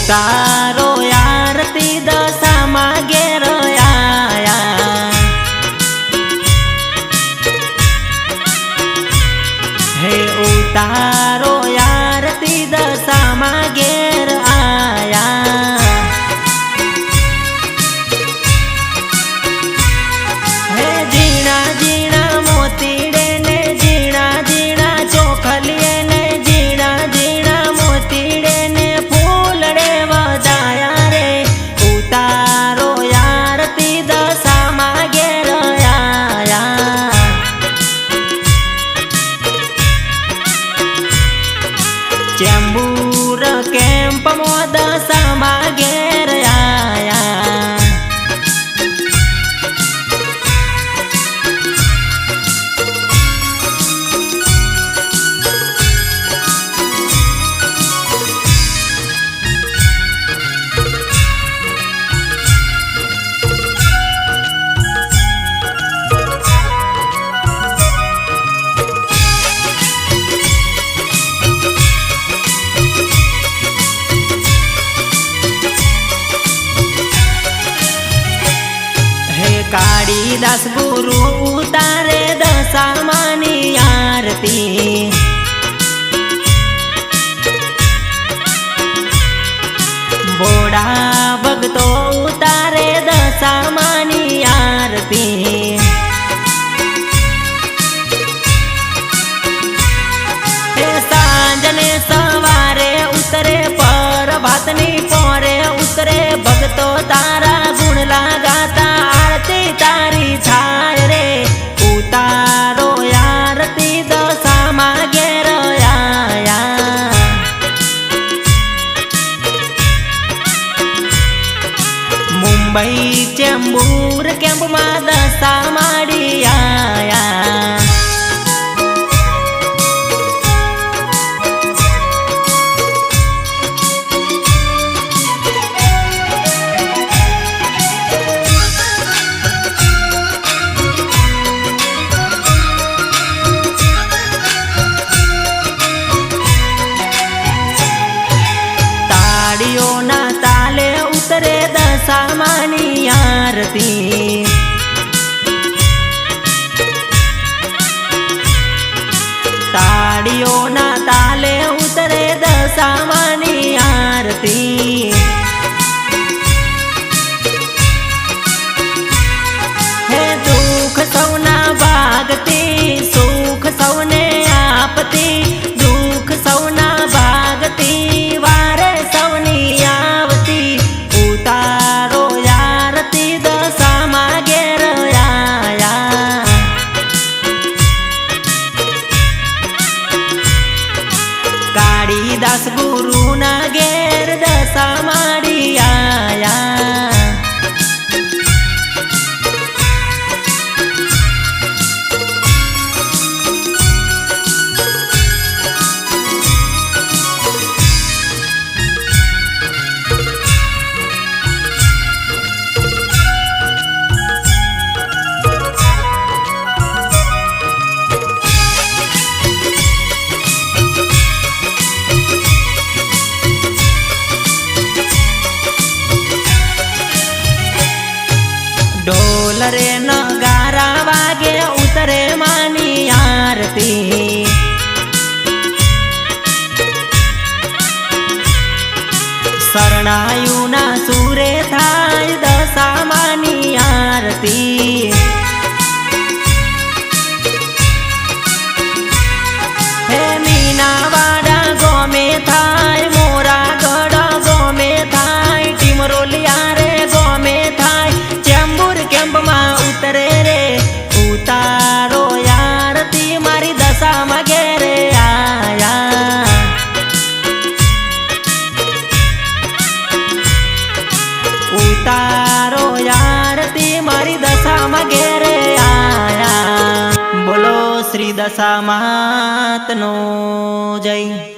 उतारो आरती दशा घेर आया। हे उतारो आरती दशा घेर आया। हे जीना जीना मोतीड़े ने जीना जीना चोखलिए ने जीना जीना मोतीड़े ने फूलड़े वजाया रे। उतारो आरती दशा घेर आया। चेंबूर कैंप मो दशा घेर आया। कालिदास गुरु उतारे दशा आरती। बोड़ा भगतो उतारे दशा आरती। सांजने सवारे उतरे पर भातनी पोरे उतरे भगतो तारा गुण लगाता आरती तारी छाय रे। उतारो आरती दशा घेर आया। मुंबई चेंबूर कैंप में दशा आया। ना ताले उतरे दशा आरती। ताड़ियों ना ताले उतरे दशा आरती। हे दुख सौना भागती सुख सौने आपती। दुख सौना भागती वारे सौनी आवती। उतारो आरती दशा घेर आया। कालिदास गुरु ना घेर दशा आया। ढोल रे नगारा वागे उतरे मानी आरती। शरणायु ना सूरे थाय दशा आरती। हे मीनावाड़ा गोमे थाय मोरा गढ़ गोमे थाय टिमरोलिया रे गोमे थाय। चेंबूर कैंप में उतरे रे। उतारो आरती मारी दशा घेर आया। उतारो आरती मारी दशा घेर आया। बोलो श्री दशा मातनो जय।